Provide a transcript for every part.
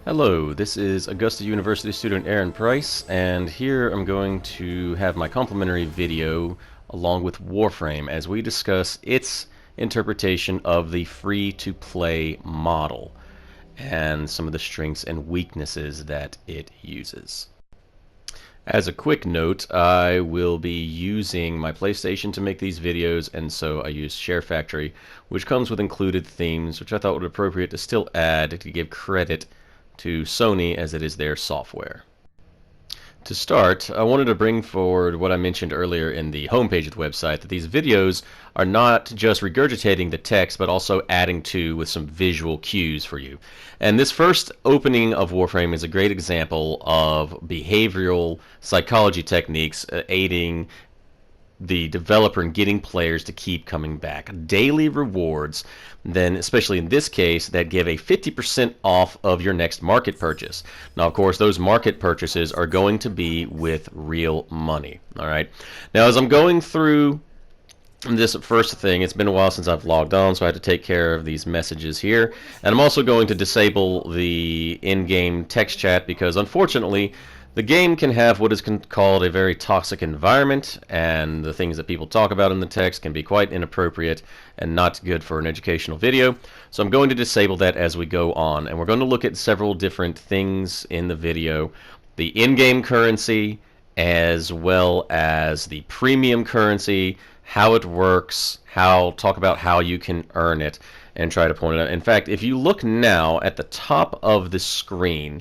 Hello, this is Augusta University student Aaron Price, and here I'm going to have my complimentary video along with Warframe as we discuss its interpretation of the free-to-play model and some of the strengths and weaknesses that it uses. As a quick note, I will be using my PlayStation to make these videos, and so I use SHAREfactory, which comes with included themes, which I thought would be appropriate to still add to give credit to Sony as it is their software. To start, I wanted to bring forward what I mentioned earlier in the homepage of the website, that these videos are not just regurgitating the text, but also adding to with some visual cues for you. And this first opening of Warframe is a great example of behavioral psychology techniques aiding the developer in getting players to keep coming back. Daily rewards, then especially in this case, that give a 50% off of your next market purchase. Now, of course, those market purchases are going to be with real money. All right. Now, as I'm going through this first thing, it's been a while since I've logged on, so I had to take care of these messages here. And I'm also going to disable the in-game text chat because, unfortunately, the game can have what is called a very toxic environment, and the things that people talk about in the text can be quite inappropriate and not good for an educational video. So I'm going to disable that as we go on, and we're going to look at several different things in the video. The in-game currency, as well as the premium currency, how it works, talk about how you can earn it, and try to point it out. In fact, if you look now at the top of the screen,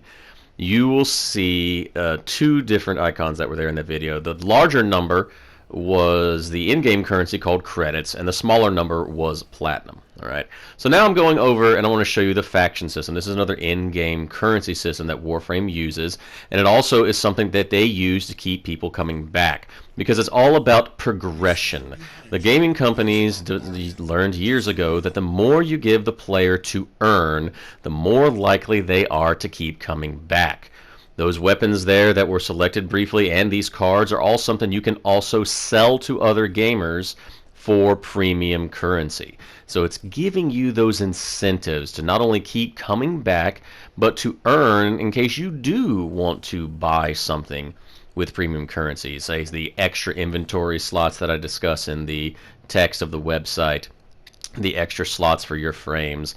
you will see two different icons that were there in the video. The larger number was the in-game currency called credits, and the smaller number was platinum. All right. So now I'm going over and I want to show you the faction system. This is another in-game currency system that Warframe uses, and it also is something that they use to keep people coming back because it's all about progression. The gaming companies learned years ago that the more you give the player to earn, the more likely they are to keep coming back. Those weapons there that were selected briefly and these cards are all something you can also sell to other gamers for premium currency. So it's giving you those incentives to not only keep coming back, but to earn in case you do want to buy something with premium currency. Say the extra inventory slots that I discuss in the text of the website, the extra slots for your frames.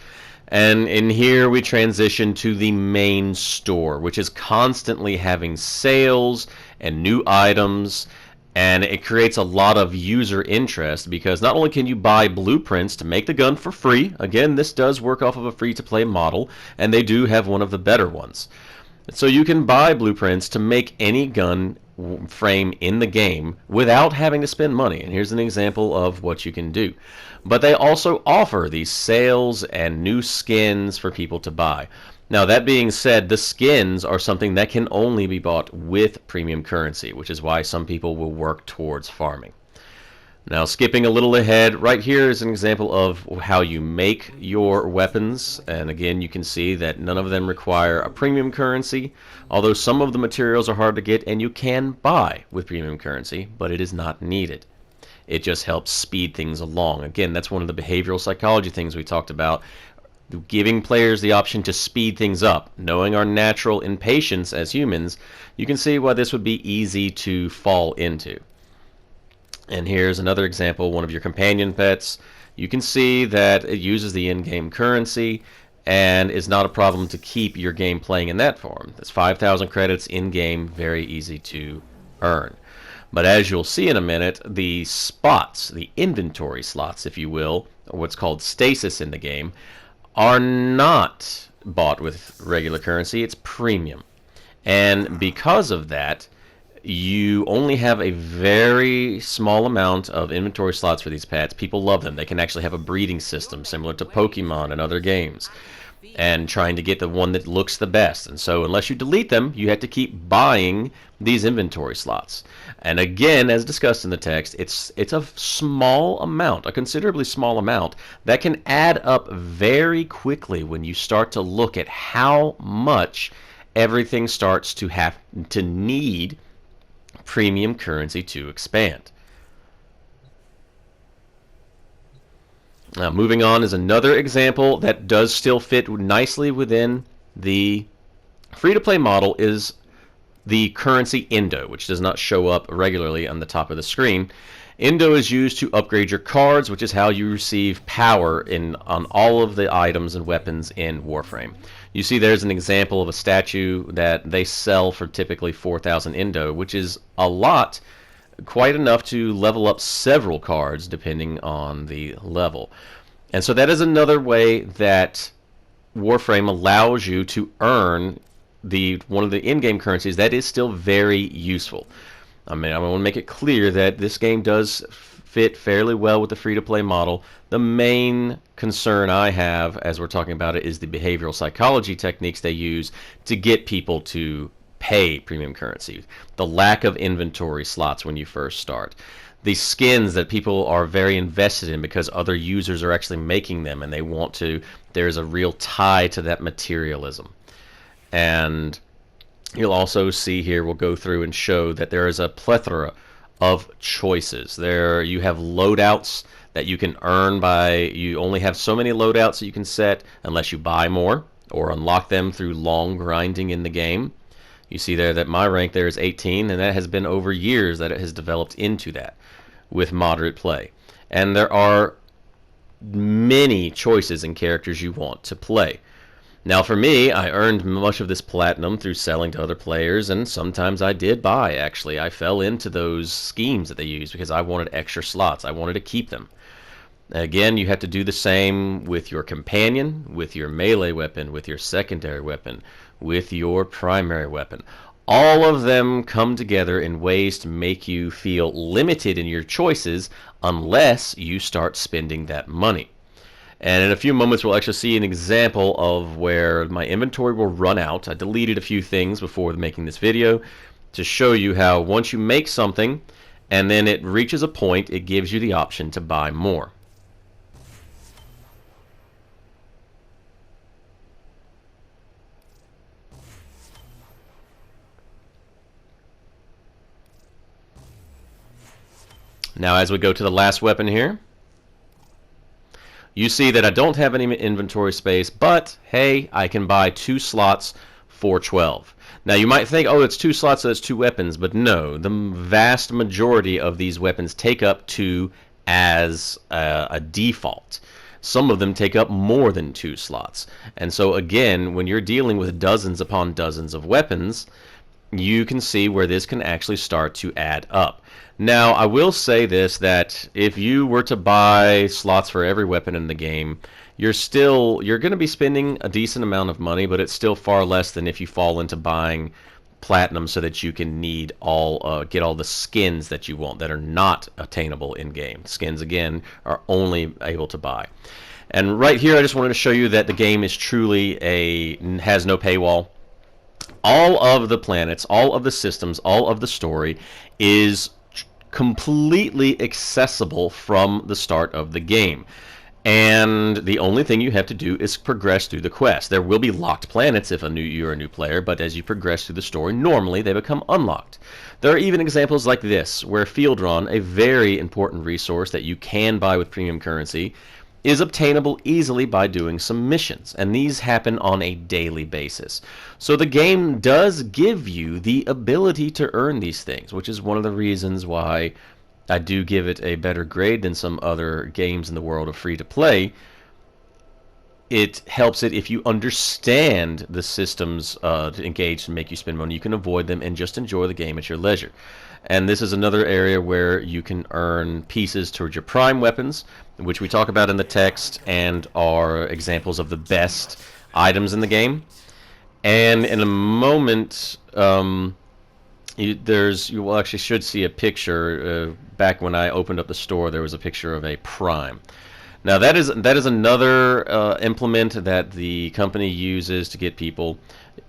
And in here we transition to the main store, which is constantly having sales and new items, and it creates a lot of user interest because not only can you buy blueprints to make the gun for free, again, this does work off of a free-to-play model, and they do have one of the better ones. So you can buy blueprints to make any gun frame in the game without having to spend money, and here's an example of what you can do. But they also offer these sales and new skins for people to buy. Now, that being said, the skins are something that can only be bought with premium currency, which is why some people will work towards farming. Now, skipping a little ahead, right here is an example of how you make your weapons. And again, you can see that none of them require a premium currency, although some of the materials are hard to get and you can buy with premium currency, but it is not needed. It just helps speed things along. Again, that's one of the behavioral psychology things we talked about, giving players the option to speed things up. Knowing our natural impatience as humans, you can see why this would be easy to fall into. And here's another example, one of your companion pets. You can see that it uses the in-game currency and is not a problem to keep your game playing in that form. There's 5,000 credits in-game, very easy to earn. But as you'll see in a minute, the spots, the inventory slots, if you will, or what's called stasis in the game, are not bought with regular currency. It's premium. And because of that, you only have a very small amount of inventory slots for these pets. People love them. They can actually have a breeding system similar to Pokemon and other games, and trying to get the one that looks the best. And so unless you delete them, you have to keep buying these inventory slots. And again, as discussed in the text, it's a small amount, a considerably small amount, that can add up very quickly when you start to look at how much everything starts to have to need premium currency to expand. Now, moving on is another example that does still fit nicely within the Free-to-play model is the currency Indo, which does not show up regularly on the top of the screen. Indo is used to upgrade your cards, which is how you receive power on all of the items and weapons in Warframe. You see there's an example of a statue that they sell for typically 4,000 Indo, which is a lot, quite enough to level up several cards depending on the level. And so that is another way that Warframe allows you to earn one of the in-game currencies that is still very useful. I mean, I want to make it clear that this game does fit fairly well with the free-to-play model. The main concern I have as we're talking about it is the behavioral psychology techniques they use to get people to pay premium currency. The lack of inventory slots when you first start. The skins that people are very invested in because other users are actually making them and they want to. There's a real tie to that materialism. And you'll also see here, we'll go through and show that there is a plethora of choices. There you have loadouts that you can earn you only have so many loadouts that you can set unless you buy more or unlock them through long grinding in the game. You see there that my rank there is 18, and that has been over years that it has developed into that with moderate play. And there are many choices in characters you want to play. Now for me, I earned much of this platinum through selling to other players, and sometimes I did buy, actually. I fell into those schemes that they use because I wanted extra slots. I wanted to keep them. Again, you have to do the same with your companion, with your melee weapon, with your secondary weapon, with your primary weapon. All of them come together in ways to make you feel limited in your choices unless you start spending that money. And in a few moments we'll actually see an example of where my inventory will run out. I deleted a few things before making this video to show you how once you make something and then it reaches a point, it gives you the option to buy more. Now as we go to the last weapon here, you see that I don't have any inventory space, but hey, I can buy 2 slots for 12. Now you might think, oh, it's 2 slots, so that's 2 weapons, but no, the vast majority of these weapons take up 2 as a default. Some of them take up more than 2 slots. And so again, when you're dealing with dozens upon dozens of weapons, you can see where this can actually start to add up. Now, I will say this, that if you were to buy slots for every weapon in the game, you're going to be spending a decent amount of money, but it's still far less than if you fall into buying platinum so that you can get all the skins that you want that are not attainable in game. Skins, again, are only able to buy. And right here, I just wanted to show you that the game is truly has no paywall. All of the planets, all of the systems, all of the story is completely accessible from the start of the game. And the only thing you have to do is progress through the quest. There will be locked planets if you're a new player, but as you progress through the story, normally they become unlocked. There are even examples like this, where Field Run, a very important resource that you can buy with premium currency, is obtainable easily by doing some missions, and these happen on a daily basis. So the game does give you the ability to earn these things, which is one of the reasons why I do give it a better grade than some other games in the world of free-to-play. It helps it if you understand the systems to engage to make you spend money. You can avoid them and just enjoy the game at your leisure. And this is another area where you can earn pieces towards your prime weapons, which we talk about in the text and are examples of the best items in the game. And in a moment, you actually should see a picture. Back when I opened up the store, there was a picture of a prime. Now that is another implement that the company uses to get people.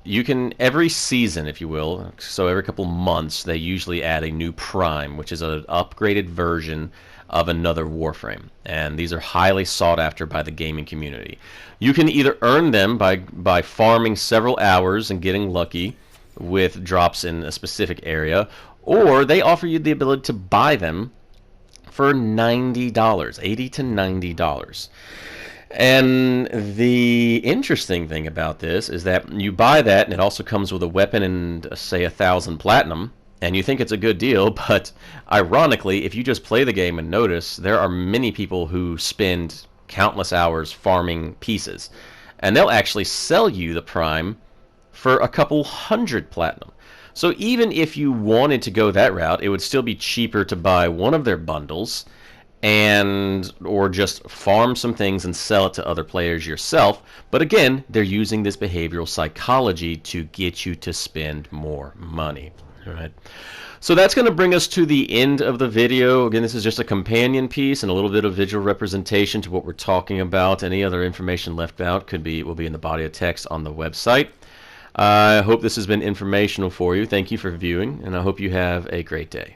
You can, every season, if you will, so every couple months, they usually add a new prime, which is an upgraded version of another Warframe. And these are highly sought after by the gaming community. You can either earn them by farming several hours and getting lucky with drops in a specific area, or they offer you the ability to buy them for $90, $80 to $90. And the interesting thing about this is that you buy that, and it also comes with a weapon and, say, 1,000 platinum, and you think it's a good deal, but ironically, if you just play the game and notice, there are many people who spend countless hours farming pieces, and they'll actually sell you the Prime for a couple hundred platinum. So even if you wanted to go that route, it would still be cheaper to buy one of their bundles and or just farm some things and sell it to other players yourself. But again, they're using this behavioral psychology to get you to spend more money. All right. So that's going to bring us to the end of the video. Again, this is just a companion piece and a little bit of visual representation to what we're talking about. Any other information left out will be in the body of text on the website. I hope this has been informational for you. Thank you for viewing, and I hope you have a great day.